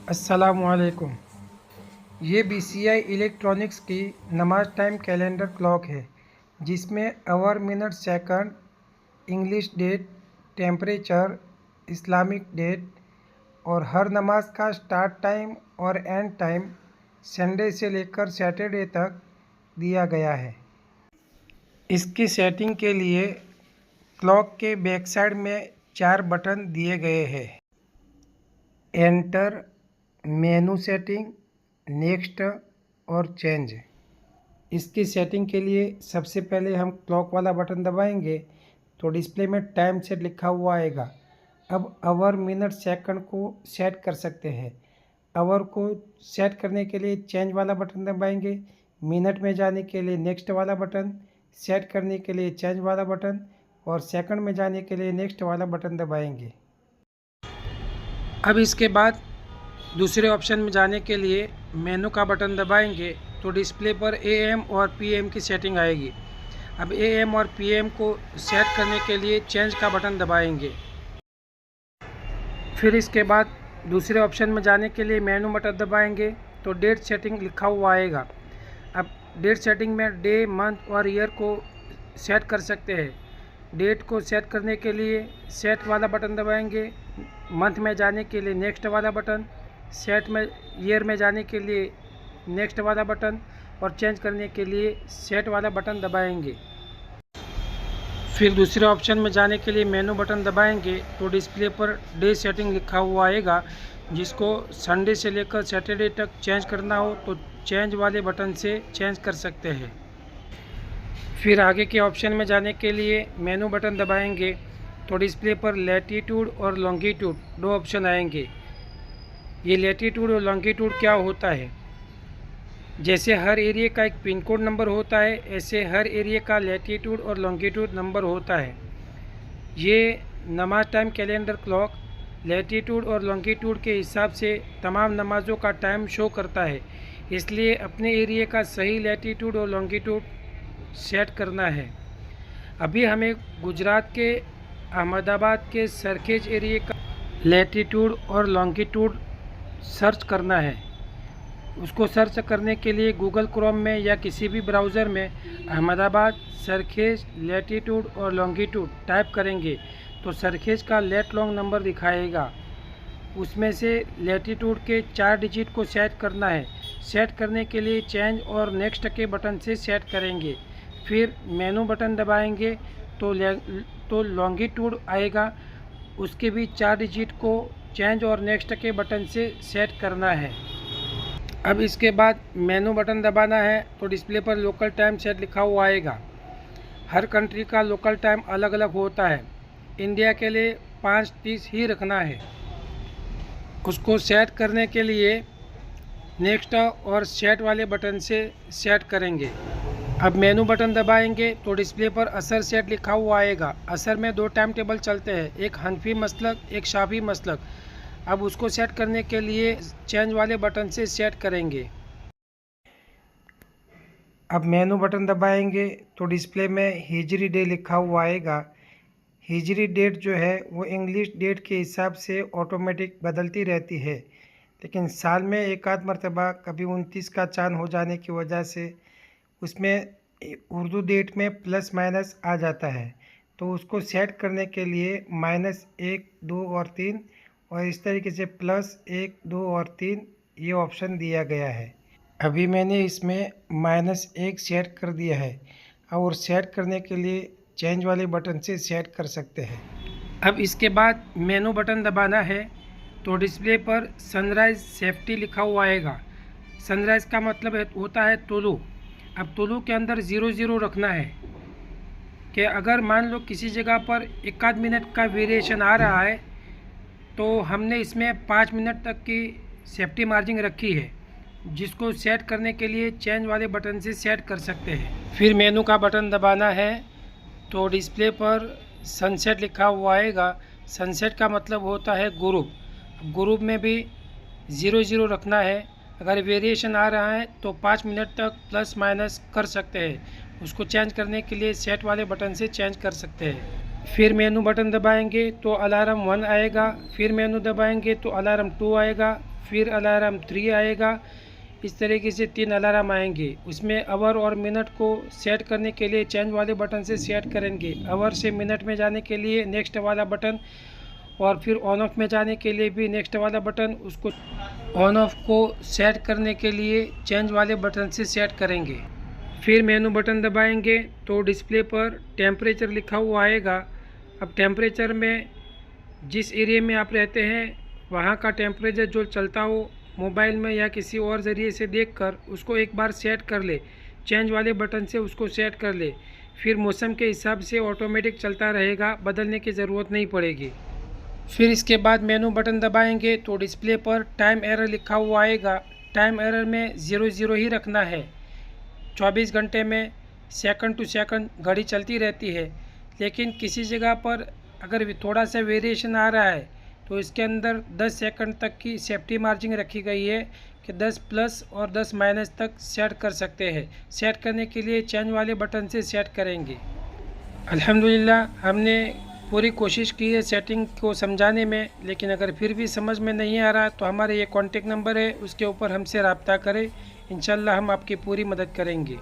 अस्सलामुअलैकुम। ये BCI electronics की नमाज टाइम कैलेंडर क्लॉक है जिसमें hour, minute, second, English date, temperature, Islamic date और हर नमाज का स्टार्ट टाइम और एंड टाइम संडे से लेकर सैटरडे तक दिया गया है। इसकी सेटिंग के लिए क्लॉक के बैक साइड में 4 बटन दिए गए हैं। एंटर, मेनू सेटिंग, नेक्स्ट और चेंज। इसकी सेटिंग के लिए सबसे पहले हम क्लॉक वाला बटन दबाएंगे तो डिस्प्ले में टाइम सेट लिखा हुआ आएगा। अब आवर, मिनट, सेकंड को सेट कर सकते हैं। आवर को सेट करने के लिए चेंज वाला बटन दबाएंगे, मिनट में जाने के लिए नेक्स्ट वाला बटन, सेट करने के लिए चेंज वाला बटन और सेकंड में जाने के लिए नेक्स्ट वाला बटन दबाएंगे। अब इसके बाद दूसरे ऑप्शन में जाने के लिए मेनू का बटन दबाएंगे तो डिस्प्ले पर AM और PM की सेटिंग आएगी। अब AM और PM को सेट करने के लिए चेंज का बटन दबाएंगे। फिर इसके बाद दूसरे ऑप्शन में जाने के लिए मेनू बटन दबाएंगे तो डेट सेटिंग लिखा हुआ आएगा। अब डेट सेटिंग में डे, मंथ और ईयर को सेट कर सकते हैं। डेट को सेट करने के लिए सेट वाला बटन दबाएंगे, मंथ में जाने के लिए नेक्स्ट वाला बटन, सेट में ईयर में जाने के लिए नेक्स्ट वाला बटन और चेंज करने के लिए सेट वाला बटन दबाएंगे। फिर दूसरे ऑप्शन में जाने के लिए मेनू बटन दबाएंगे तो डिस्प्ले पर डे सेटिंग लिखा हुआ आएगा। जिसको संडे से लेकर सैटरडे तक चेंज करना हो तो चेंज वाले बटन से चेंज कर सकते हैं। फिर आगे के ऑप्शन में जाने के लिए मेनू बटन दबाएंगे तो डिस्प्ले पर लैटीट्यूड और लॉन्गिट्यूड 2 ऑप्शन आएंगे। ये लैटीट्यूड और लॉन्गिट्यूड क्या होता है? जैसे हर एरिया का एक पिन कोड नंबर होता है, ऐसे हर एरिया का लैटीट्यूड और लॉन्गिट्यूड नंबर होता है। ये नमाज टाइम कैलेंडर क्लॉक लैटीट्यूड और लॉन्गिट्यूड के हिसाब से तमाम नमाज़ों का टाइम शो करता है, इसलिए अपने एरिया का सही लैटीट्यूड और लॉन्गिट्यूड सेट करना है। अभी हमें गुजरात के अहमदाबाद के सरखेज एरिया का लैटीट्यूड और लॉन्गिट्यूड सर्च करना है। उसको सर्च करने के लिए गूगल क्रोम में या किसी भी ब्राउज़र में अहमदाबाद सरखेज लैटीट्यूड और लॉन्गिट्यूड टाइप करेंगे तो सरखेज का लेट लॉन्ग नंबर दिखाएगा। उसमें से लैटीट्यूड के 4 डिजिट को सेट करना है। सेट करने के लिए चेंज और नेक्स्ट के बटन से सेट करेंगे। फिर मेनू बटन दबाएंगे तो लॉन्गिट्यूड आएगा, उसके भी 4 डिजिट को चेंज और नेक्स्ट के बटन से सेट करना है। अब इसके बाद मेनू बटन दबाना है तो डिस्प्ले पर लोकल टाइम सेट लिखा हुआ आएगा। हर कंट्री का लोकल टाइम अलग अलग होता है। इंडिया के लिए 5:30 ही रखना है। उसको सेट करने के लिए नेक्स्ट और सेट वाले बटन से सेट करेंगे। अब मेनू बटन दबाएंगे तो डिस्प्ले पर असर सेट लिखा हुआ आएगा। असर में 2 टाइम टेबल चलते हैं, एक हनफी मसलक, एक शाफी मसलक। अब उसको सेट करने के लिए चेंज वाले बटन से सेट करेंगे। अब मेनू बटन दबाएंगे तो डिस्प्ले में हिजरी डे लिखा हुआ आएगा। हिजरी डेट जो है वो इंग्लिश डेट के हिसाब से ऑटोमेटिक बदलती रहती है, लेकिन साल में एक आध मरतबा कभी 29 का चांद हो जाने की वजह से उसमें उर्दू डेट में प्लस माइनस आ जाता है। तो उसको सेट करने के लिए -1, 2 और 3 और इस तरीके से +1, 2 और 3 ये ऑप्शन दिया गया है। अभी मैंने इसमें -1 सेट कर दिया है और सेट करने के लिए चेंज वाले बटन से सेट कर सकते हैं। अब इसके बाद मेनू बटन दबाना है तो डिस्प्ले पर सनराइज़ सेफ्टी लिखा हुआ आएगा। सनराइज़ का मतलब होता है तुलू। अब तुलू के अंदर 00 रखना है कि अगर मान लो किसी जगह पर 1 मिनट का वेरिएशन आ रहा है तो हमने इसमें 5 मिनट तक की सेफ्टी मार्जिन रखी है, जिसको सेट करने के लिए चेंज वाले बटन से सेट कर सकते हैं। फिर मेनू का बटन दबाना है तो डिस्प्ले पर सनसेट लिखा हुआ आएगा। सनसेट का मतलब होता है गुरूब। गुरूब में भी 00 रखना है। अगर वेरिएशन आ रहा है तो 5 मिनट तक प्लस माइनस कर सकते हैं। उसको चेंज करने के लिए सेट वाले बटन से चेंज कर सकते हैं। फिर मेनू बटन दबाएंगे तो अलार्म 1 आएगा, फिर मेनू दबाएंगे तो अलार्म 2 आएगा, फिर अलार्म 3 आएगा। इस तरीके से 3 अलार्म आएंगे। उसमें आवर और मिनट को सेट करने के लिए चेंज वाले बटन से सेट करेंगे। आवर से मिनट में जाने के लिए नेक्स्ट वाला बटन, और फिर ऑन ऑफ में जाने के लिए भी नेक्स्ट वाला बटन। उसको ऑन ऑफ को सेट करने के लिए चेंज वाले बटन से सेट करेंगे। फिर मेनू बटन दबाएंगे तो डिस्प्ले पर टेम्परेचर लिखा हुआ आएगा। अब टेम्परेचर में जिस एरिया में आप रहते हैं वहाँ का टेम्परेचर जो चलता हो मोबाइल में या किसी और ज़रिए से देखकर उसको एक बार सेट कर ले। चेंज वाले बटन से उसको सेट कर ले। फिर मौसम के हिसाब से ऑटोमेटिक चलता रहेगा, बदलने की ज़रूरत नहीं पड़ेगी। फिर इसके बाद मेनू बटन दबाएंगे तो डिस्प्ले पर टाइम एरर लिखा हुआ आएगा। टाइम एरर में 00 ही रखना है। 24 घंटे में सेकंड टू सेकंड घड़ी चलती रहती है, लेकिन किसी जगह पर अगर थोड़ा सा वेरिएशन आ रहा है तो इसके अंदर 10 सेकंड तक की सेफ्टी मार्जिन रखी गई है कि 10 प्लस और 10 माइनस तक सेट कर सकते हैं। सेट करने के लिए चेंज वाले बटन से सेट करेंगे। अल्हम्दुलिल्लाह हमने पूरी कोशिश की है सेटिंग को समझाने में, लेकिन अगर फिर भी समझ में नहीं आ रहा तो हमारे ये कॉन्टेक्ट नंबर है, उसके ऊपर हमसे रब्ता करें। इंशाल्लाह हम आपकी पूरी मदद करेंगे।